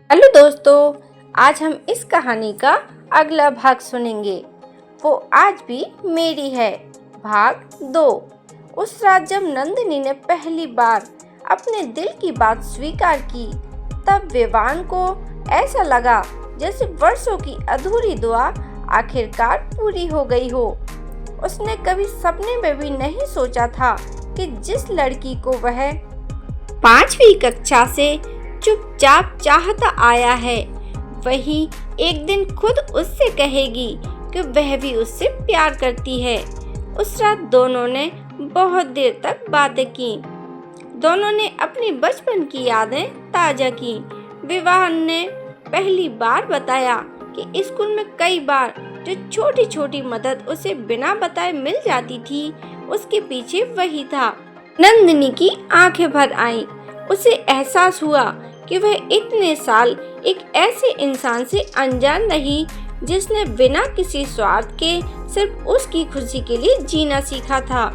Hello दोस्तों, आज हम इस कहानी का अगला भाग सुनेंगे। वो आज भी मेरी है, भाग 2। उस रात जब नंदिनी ने पहली बार अपने दिल की बात स्वीकार की, तब विवान को ऐसा लगा जैसे वर्षों की अधूरी दुआ आखिरकार पूरी हो गई हो। उसने कभी सपने में भी नहीं सोचा था कि जिस लड़की को वह 5वीं कक्षा से चुपचाप चाहता आया है, वही एक दिन खुद उससे कहेगी कि वह भी उससे प्यार करती है। उस रात दोनों ने बहुत देर तक बातें की। दोनों ने अपनी बचपन की यादें ताजा की। विवान ने पहली बार बताया कि स्कूल में कई बार जो छोटी छोटी मदद उसे बिना बताए मिल जाती थी, उसके पीछे वही था। नंदिनी की आंखें भर आईं। उसे एहसास हुआ कि वह इतने साल एक ऐसे इंसान से अनजान रही जिसने बिना किसी स्वार्थ के सिर्फ उसकी खुशी के लिए जीना सीखा था।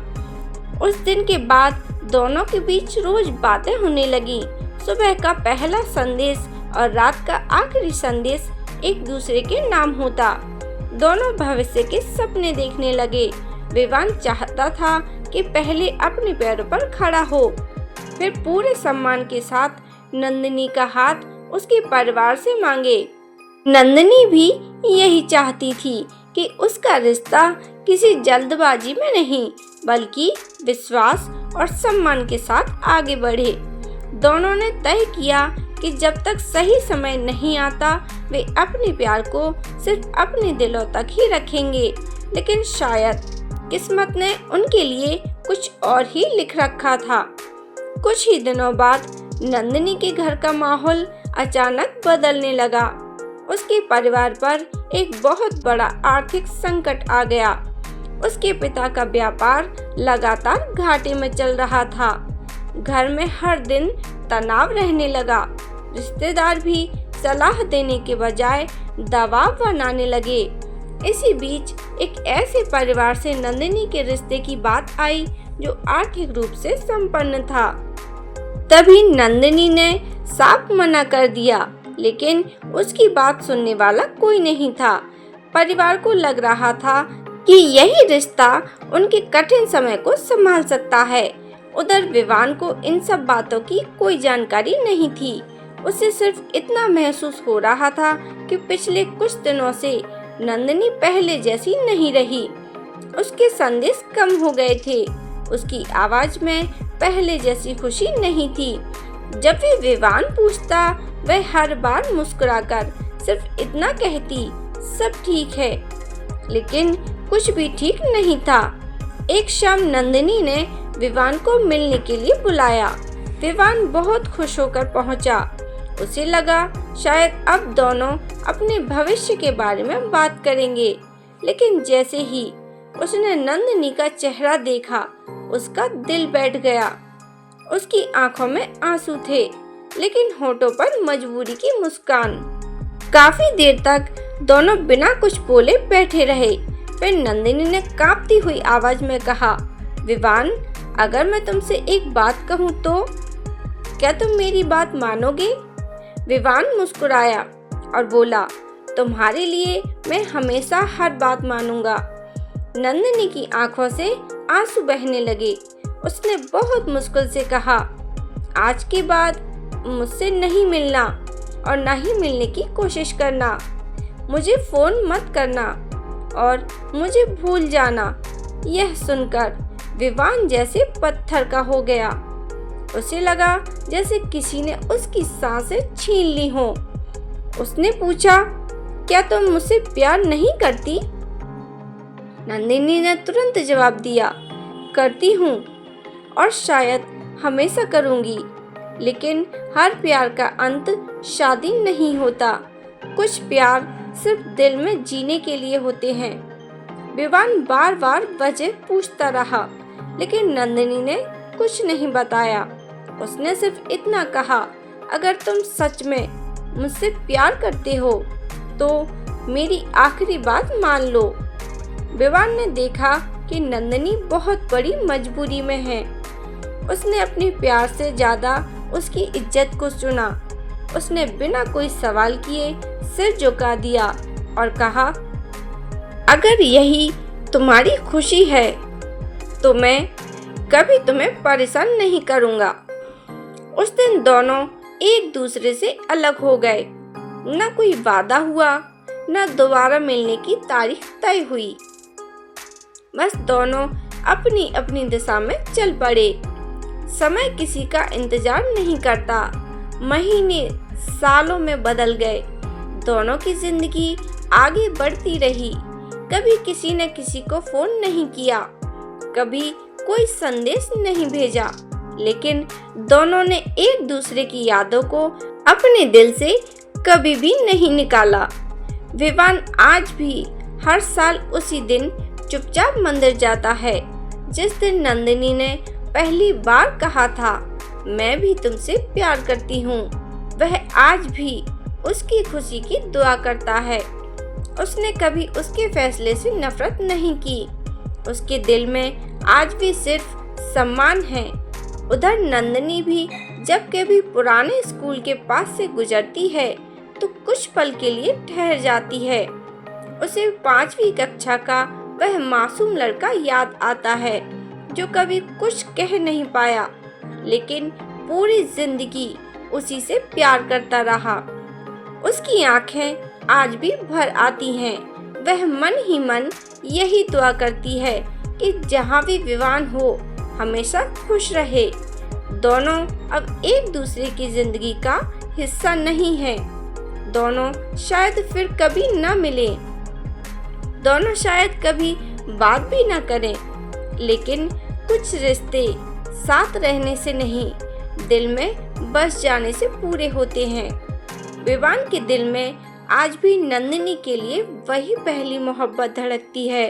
उस दिन के बाद दोनों के बीच रोज बातें होने लगी। सुबह का पहला संदेश और रात का आखिरी संदेश एक दूसरे के नाम होता। दोनों भविष्य के सपने देखने लगे। विवान चाहता था कि पहले अपने पैरों पर खड़ा हो, फिर पूरे सम्मान के साथ नंदिनी का हाथ उसके परिवार से मांगे। नंदिनी भी यही चाहती थी कि उसका रिश्ता किसी जल्दबाजी में नहीं, बल्कि विश्वास और सम्मान के साथ आगे बढ़े। दोनों ने तय किया कि जब तक सही समय नहीं आता, वे अपने प्यार को सिर्फ अपने दिलों तक ही रखेंगे। लेकिन शायद किस्मत ने उनके लिए कुछ और ही लिख रखा था। कुछ ही दिनों बाद नंदिनी के घर का माहौल अचानक बदलने लगा। उसके परिवार पर एक बहुत बड़ा आर्थिक संकट आ गया। उसके पिता का व्यापार लगातार घाटे में चल रहा था। घर में हर दिन तनाव रहने लगा। रिश्तेदार भी सलाह देने के बजाय दबाव बनाने लगे। इसी बीच एक ऐसे परिवार से नंदिनी के रिश्ते की बात आई जो आर्थिक रूप से संपन्न था। तभी नंदिनी ने साफ मना कर दिया, लेकिन उसकी बात सुनने वाला कोई नहीं था। परिवार को लग रहा था कि यही रिश्ता उनके कठिन समय को संभाल सकता है। उधर विवान को इन सब बातों की कोई जानकारी नहीं थी। उसे सिर्फ इतना महसूस हो रहा था कि पिछले कुछ दिनों से नंदिनी पहले जैसी नहीं रही। उसके संदेश कम हो गए थे। उसकी आवाज में पहले जैसी खुशी नहीं थी। जब भी विवान पूछता, वह हर बार मुस्कुराकर सिर्फ इतना कहती, सब ठीक है। लेकिन कुछ भी ठीक नहीं था। एक शाम नंदिनी ने विवान को मिलने के लिए बुलाया। विवान बहुत खुश होकर पहुंचा। उसे लगा शायद अब दोनों अपने भविष्य के बारे में बात करेंगे। लेकिन जैसे ही उसने नंदिनी का चेहरा देखा, उसका दिल बैठ गया। उसकी आंखों में आंसू थे, लेकिन होठों पर मजबूरी की मुस्कान। काफी देर तक दोनों बिना कुछ बोले बैठे रहे। फिर नंदिनी ने कांपती हुई आवाज में कहा, विवान, अगर मैं तुमसे एक बात कहूँ तो क्या तुम मेरी बात मानोगे? विवान मुस्कुराया और बोला, तुम्हारे लिए मैं हमेशा हर बात मानूंगा। नंदिनी की आंखों से आंसू बहने लगे। उसने बहुत मुश्किल से कहा, आज के बाद मुझसे नहीं मिलना और ना ही मिलने की कोशिश करना। मुझे फोन मत करना और मुझे भूल जाना। यह सुनकर विवान जैसे पत्थर का हो गया। उसे लगा जैसे किसी ने उसकी सांसें छीन ली हो। उसने पूछा, क्या तुम मुझसे प्यार नहीं करती? नंदिनी ने तुरंत जवाब दिया, करती हूँ और शायद हमेशा करूँगी। लेकिन हर प्यार का अंत शादी नहीं होता। कुछ प्यार सिर्फ दिल में जीने के लिए होते हैं। विवान बार बार वजह पूछता रहा, लेकिन नंदिनी ने कुछ नहीं बताया। उसने सिर्फ इतना कहा, अगर तुम सच में मुझसे प्यार करते हो तो मेरी आखिरी बात मान लो। विवान ने देखा कि नंदिनी बहुत बड़ी मजबूरी में है। उसने अपने प्यार से ज्यादा उसकी इज्जत को चुना। उसने बिना कोई सवाल किए सिर झुका दिया और कहा, अगर यही तुम्हारी खुशी है तो मैं कभी तुम्हें परेशान नहीं करूँगा। उस दिन दोनों एक दूसरे से अलग हो गए। न कोई वादा हुआ, न दोबारा मिलने की तारीख तय हुई। बस दोनों अपनी अपनी दिशा में चल पड़े। समय किसी का इंतजार नहीं करता। महीने सालों में बदल गए। दोनों की जिंदगी आगे बढ़ती रही। कभी किसी ने किसी को फोन नहीं किया, कभी कोई संदेश नहीं भेजा, लेकिन दोनों ने एक दूसरे की यादों को अपने दिल से कभी भी नहीं निकाला। विवान आज भी हर साल उसी दिन चुपचाप मंदिर जाता है जिस दिन नंदिनी ने पहली बार कहा था, मैं भी तुमसे प्यार करती हूँ। वह आज भी उसकी खुशी की दुआ करता है। उसने कभी उसके फैसले से नफरत नहीं की। उसके दिल में आज भी सिर्फ सम्मान है। उधर नंदिनी भी जब कभी पुराने स्कूल के पास से गुजरती है तो कुछ पल के लिए ठहर जाती है। उसे 5वीं कक्षा का वह मासूम लड़का याद आता है जो कभी कुछ कह नहीं पाया, लेकिन पूरी जिंदगी उसी से प्यार करता रहा। उसकी आंखें आज भी भर आती हैं। वह मन ही मन यही दुआ करती है कि जहाँ भी विवान हो हमेशा खुश रहे। दोनों अब एक दूसरे की जिंदगी का हिस्सा नहीं है। दोनों शायद फिर कभी न मिले, दोनों शायद कभी बात भी न करें, लेकिन कुछ रिश्ते साथ रहने से नहीं, दिल में बस जाने से पूरे होते हैं। विवान के दिल में आज भी नंदिनी के लिए वही पहली मोहब्बत धड़कती है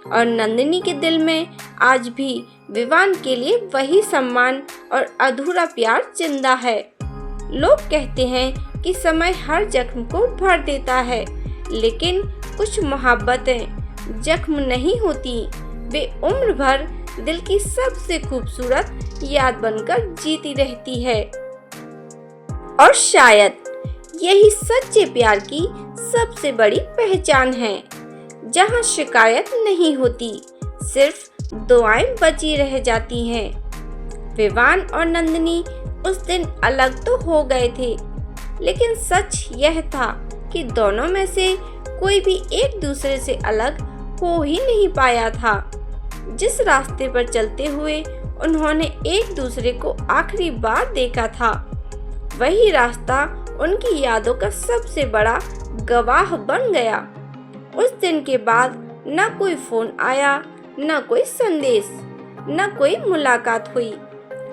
और नंदिनी के दिल में आज भी विवान के लिए वही सम्मान और अधूरा प्यार जिंदा है। लोग कहते हैं कि समय हर जख्म को भर देता है, लेकिन कुछ मोहब्बतें जख्म नहीं होती, वे उम्र भर दिल की सबसे खूबसूरत याद बनकर जीती रहती है। और शायद यही सच्चे प्यार की सबसे बड़ी पहचान है, जहाँ शिकायत नहीं होती, सिर्फ दुआएं बची रह जाती हैं। विवान और नंदिनी उस दिन अलग तो हो गए थे, लेकिन सच यह था कि दोनों में से कोई भी एक दूसरे से अलग हो ही नहीं पाया था। जिस रास्ते पर चलते हुए उन्होंने एक दूसरे को आखिरी बार देखा था, वही रास्ता उनकी यादों का सबसे बड़ा गवाह बन गया। उस दिन के बाद न कोई फोन आया, न कोई संदेश, न कोई मुलाकात हुई,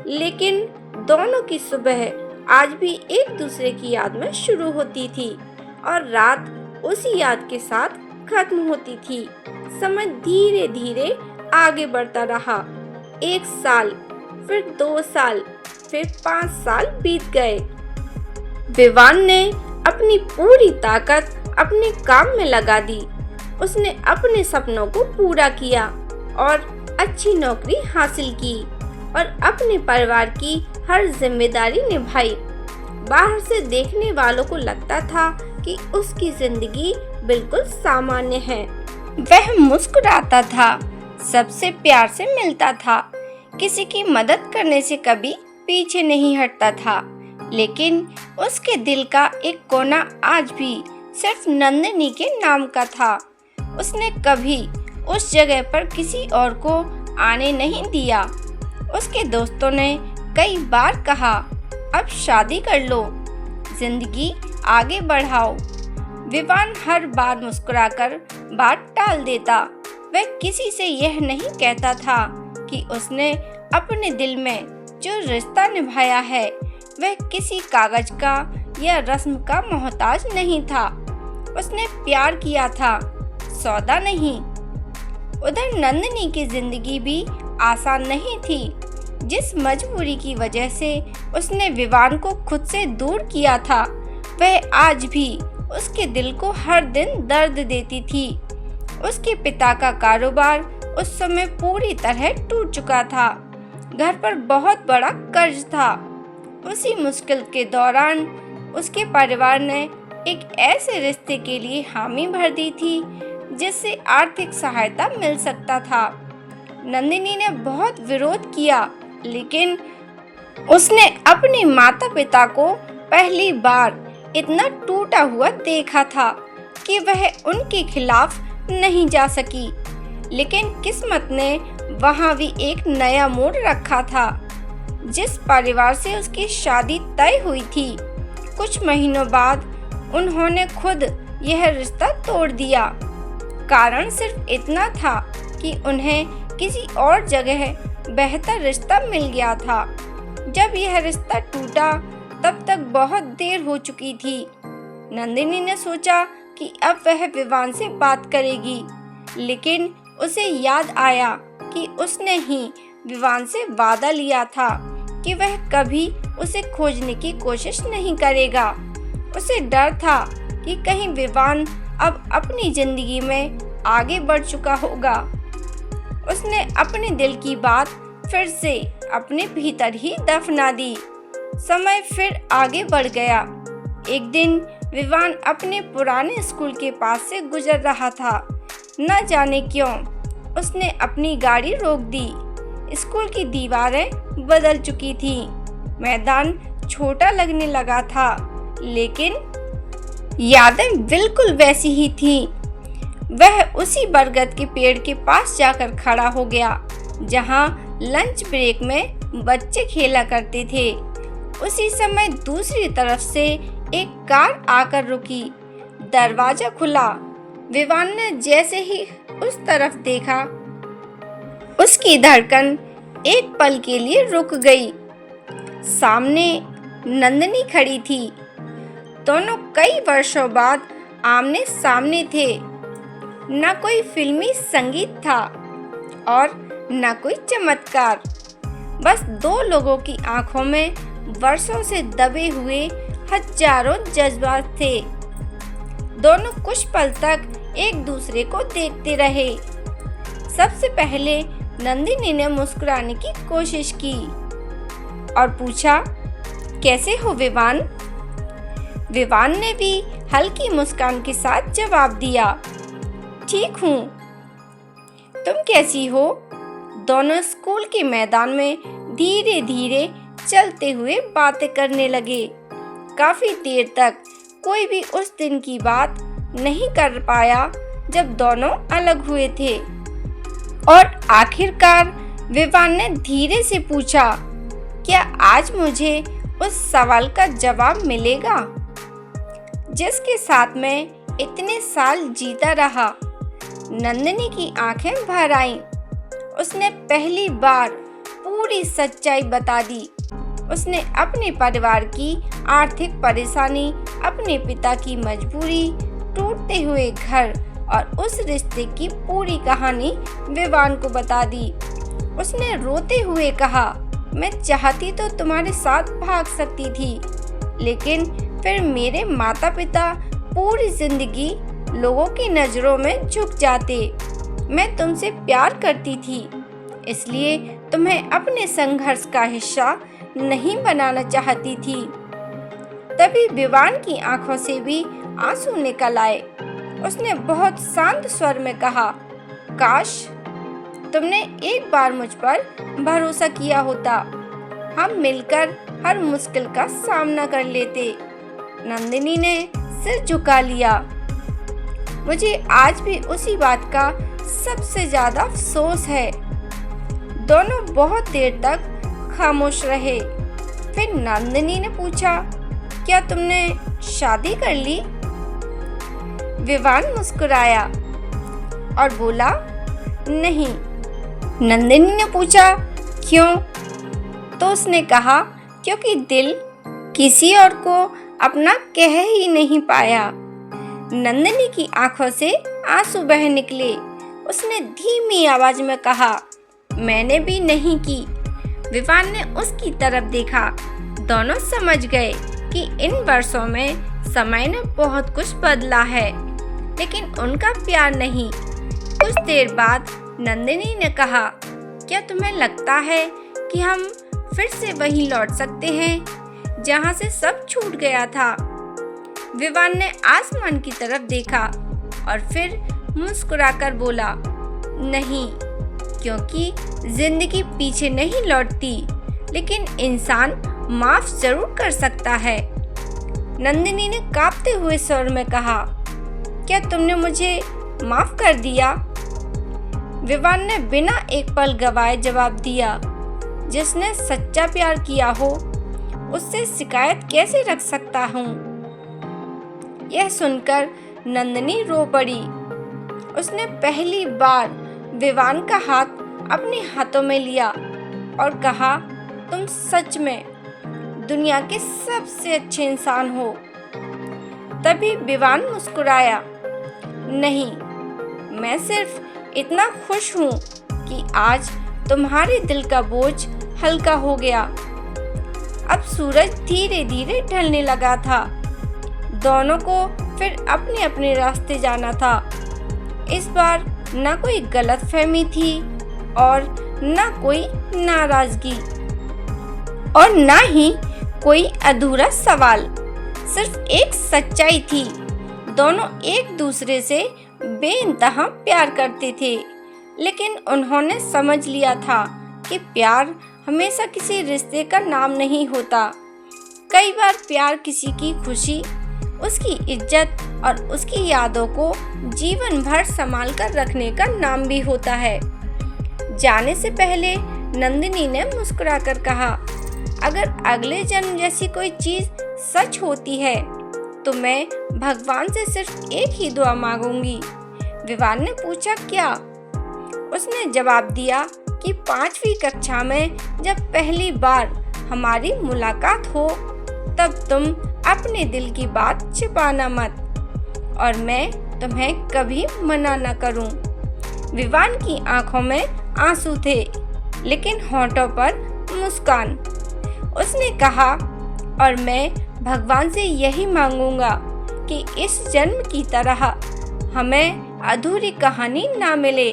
लेकिन दोनों की सुबह आज भी एक दूसरे की याद में शुरू होती थी और रात उसी याद के साथ खत्म होती थी। समय धीरे धीरे आगे बढ़ता रहा। 1 साल, फिर 2 साल, फिर 5 साल बीत गए। विवान ने अपनी पूरी ताकत अपने काम में लगा दी। उसने अपने सपनों को पूरा किया और अच्छी नौकरी हासिल की और अपने परिवार की हर जिम्मेदारी निभाई। बाहर से देखने वालों को लगता था कि उसकी जिंदगी बिल्कुल सामान्य है। वह मुस्कुराता था, सबसे प्यार से मिलता था, किसी की मदद करने से कभी पीछे नहीं हटता था, लेकिन उसके दिल का एक कोना आज भी सिर्फ नंदिनी के नाम का था। उसने कभी उस जगह पर किसी और को आने नहीं दिया। उसके दोस्तों ने कई बार कहा, अब शादी कर लो, जिंदगी आगे बढ़ाओ। विवान हर बार मुस्कुराकर बात टाल देता। वह किसी से यह नहीं कहता था कि उसने अपने दिल में जो रिश्ता निभाया है वह किसी कागज का या रस्म का मोहताज नहीं था। उसने प्यार किया था, सौदा नहीं। उधर नंदिनी की जिंदगी भी आसान नहीं थी। जिस मजबूरी की वजह से उसने विवान को खुद से दूर किया था, वह आज भी उसके दिल को हर दिन दर्द देती थी। उसके पिता का कारोबार उस समय पूरी तरह टूट चुका था। घर पर बहुत बड़ा कर्ज था। उसी मुश्किल के दौरान उसके परिवार ने एक ऐसे रिश्ते के लिए हामी भर दी थी जिससे आर्थिक सहायता मिल सकता था। नंदिनी ने बहुत विरोध किया, लेकिन उसने अपने माता पिता को पहली बार इतना टूटा हुआ देखा था कि वह उनके खिलाफ नहीं जा सकी। लेकिन किस्मत ने वहां भी एक नया मोड़ रखा था। जिस परिवार से उसकी शादी तय हुई थी, कुछ महीनों बाद उन्होंने खुद यह रिश्ता तोड़ दिया। कारण सिर्फ इतना था कि उन्हें किसी और जगह बेहतर रिश्ता मिल गया था। जब यह रिश्ता टूटा तब तक बहुत देर हो चुकी थी। नंदिनी ने सोचा कि अब वह विवान से बात करेगी, लेकिन उसे याद आया कि उसने ही विवान से वादा लिया था कि वह कभी उसे खोजने की कोशिश नहीं करेगा। उसे डर था कि कहीं विवान अब अपनी जिंदगी में आगे बढ़ चुका होगा। उसने अपने दिल की बात फिर से अपने भीतर ही दफना दी। समय फिर आगे बढ़ गया। एक दिन विवान अपने पुराने स्कूल के पास से गुजर रहा था। न जाने क्यों उसने अपनी गाड़ी रोक दी। स्कूल की दीवारें बदल चुकी थी। मैदान छोटा लगने लगा था, लेकिन यादें बिल्कुल वैसी ही थी। वह उसी बरगद के पेड़ के पास जाकर खड़ा हो गया जहां लंच ब्रेक में बच्चे खेला करते थे। उसी समय दूसरी तरफ से एक कार आकर रुकी। दरवाजा खुला। विवान ने जैसे ही उस तरफ देखा, उसकी धड़कन एक पल के लिए रुक गई। सामने नंदिनी खड़ी थी। दोनों कई वर्षों बाद आमने सामने थे। न कोई फिल्मी संगीत था और न कोई चमत्कार, बस दो लोगों की आंखों में वर्षों से दबे हुए हजारों जज्बात थे। दोनों कुछ पल तक एक दूसरे को देखते रहे। सबसे पहले नंदिनी ने मुस्कुराने की कोशिश की और पूछा, कैसे हो विवान? विवान ने भी हल्की मुस्कान के साथ जवाब दिया, ठीक हूँ। तुम कैसी हो? दोनों स्कूल के मैदान में धीरे धीरे चलते हुए बातें करने लगे। काफी देर तक कोई भी उस दिन की बात नहीं कर पाया जब दोनों अलग हुए थे। और आखिरकार विवान ने धीरे से पूछा, क्या आज मुझे उस सवाल का जवाब मिलेगा जिसके साथ मैं इतने साल जीता रहा? नंदिनी की आंखें भर आईं। उसने पहली बार पूरी सच्चाई बता दी। उसने अपने परिवार की आर्थिक परेशानी, अपने पिता की मजबूरी, टूटते हुए घर और उस रिश्ते की पूरी कहानी विवान को बता दी। उसने रोते हुए कहा, मैं चाहती तो तुम्हारे साथ भाग सकती थी, लेकिन फिर मेरे माता पिता पूरी जिंदगी लोगों की नज़रों में झुक जाते। मैं तुमसे प्यार करती थी, इसलिए तुम्हें अपने संघर्ष का हिस्सा नहीं बनाना चाहती थी। तभी विवान की आंखों से भी आंसू निकल आए। उसने बहुत शांत स्वर में कहा, काश तुमने एक बार मुझ पर भरोसा किया होता। हम मिलकर हर मुश्किल का सामना कर लेते। नंदिनी ने सिर झुका लिया। मुझे आज भी उसी बात का सबसे ज्यादा अफसोस है। दोनों बहुत देर तक खामोश रहे। फिर नंदिनी ने पूछा, क्या तुमने शादी कर ली? विवान मुस्कुराया और बोला, नहीं। नंदिनी ने पूछा, क्यों? तो उसने कहा, क्योंकि दिल किसी और को अपना कह ही नहीं पाया। नंदिनी की आंखों से आंसू बह निकले। उसने धीमी आवाज में कहा, मैंने भी नहीं की। विवान ने उसकी तरफ देखा। दोनों समझ गए कि इन वर्षों में समय ने बहुत कुछ बदला है, लेकिन उनका प्यार नहीं। कुछ देर बाद नंदिनी ने कहा, क्या तुम्हें लगता है कि हम फिर से वहीं लौट सकते हैं? जहां से सब छूट गया था। विवान ने आसमान की तरफ देखा और फिर मुस्कुराकर बोला, नहीं, क्योंकि जिंदगी पीछे नहीं लौटती, लेकिन इंसान माफ जरूर कर सकता है। नंदिनी ने कांपते हुए स्वर में कहा, क्या तुमने मुझे माफ कर दिया? विवान ने बिना एक पल गवाए जवाब दिया, जिसने सच्चा प्यार किया हो उससे शिकायत कैसे रख सकता हूँ? यह सुनकर नंदिनी रो पड़ी। उसने पहली बार विवान का हाथ अपने हाथों में लिया और कहा, तुम सच में दुनिया के सबसे अच्छे इंसान हो। तभी विवान मुस्कुराया, नहीं, मैं सिर्फ इतना खुश हूँ कि आज तुम्हारे दिल का बोझ हल्का हो गया। अब सूरज धीरे धीरे ढलने लगा था। दोनों को फिर अपने अपने रास्ते जाना था। इस बार न कोई गलतफहमी थी और न कोई नाराजगी और न ही कोई अधूरा सवाल। सिर्फ एक सच्चाई थी। दोनों एक दूसरे से बेइंतहा प्यार करते थे, लेकिन उन्होंने समझ लिया था कि प्यार हमेशा किसी रिश्ते का नाम नहीं होता। कई बार प्यार किसी की खुशी, उसकी इज्जत और उसकी यादों को जीवन भर संभाल कर रखने का नाम भी होता है। जाने से पहले नंदिनी ने मुस्कुराकर कहा, अगर अगले जन्म जैसी कोई चीज सच होती है तो मैं भगवान से सिर्फ एक ही दुआ मांगूंगी। विवान ने पूछा, क्या? उसने जवाब दिया कि 5वीं कक्षा में जब पहली बार हमारी मुलाकात हो तब तुम अपने दिल की बात छिपाना मत और मैं तुम्हें कभी मना न करूं। विवान की आंखों में आंसू थे, लेकिन होठों पर मुस्कान। उसने कहा, और मैं भगवान से यही मांगूंगा कि इस जन्म की तरह हमें अधूरी कहानी ना मिले।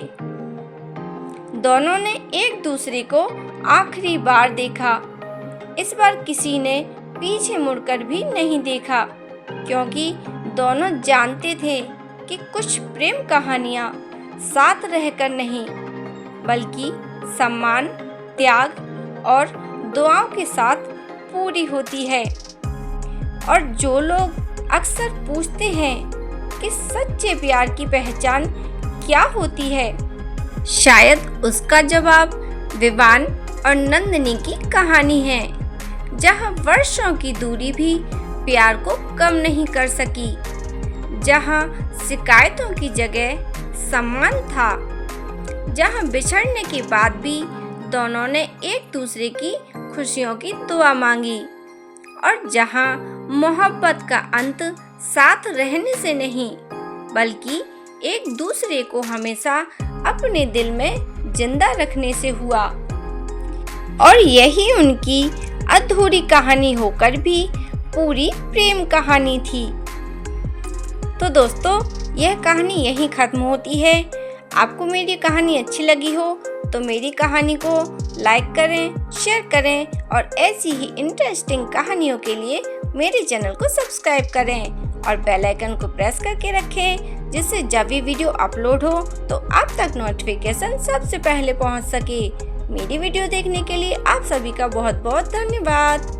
दोनों ने एक दूसरे को आखिरी बार देखा। इस बार किसी ने पीछे मुड़कर भी नहीं देखा, क्योंकि दोनों जानते थे कि कुछ प्रेम कहानियां साथ रहकर नहीं, बल्कि सम्मान, त्याग और दुआओं के साथ पूरी होती है। और जो लोग अक्सर पूछते हैं कि सच्चे प्यार की पहचान क्या होती है, शायद उसका जवाब विवान और नंदिनी की कहानी है, जहां वर्षों की दूरी भी प्यार को कम नहीं कर सकी, जहां शिकायतों की जगह सम्मान था, जहां बिछड़ने के बाद भी दोनों ने एक दूसरे की खुशियों की दुआ मांगी, और जहां मोहब्बत का अंत साथ रहने से नहीं, बल्कि एक दूसरे को हमेशा अपने दिल में जिंदा रखने से हुआ। और यही उनकी अधूरी कहानी होकर भी पूरी प्रेम कहानी थी। तो दोस्तों, यह कहानी यहीं खत्म होती है। आपको मेरी कहानी अच्छी लगी हो तो मेरी कहानी को लाइक करें, शेयर करें और ऐसी ही इंटरेस्टिंग कहानियों के लिए मेरे चैनल को सब्सक्राइब करें और बेल आइकन को प्रेस करके रखें, जिससे जब भी वीडियो अपलोड हो तो आप तक नोटिफिकेशन सबसे पहले पहुंच सके। मेरी वीडियो देखने के लिए आप सभी का बहुत बहुत धन्यवाद।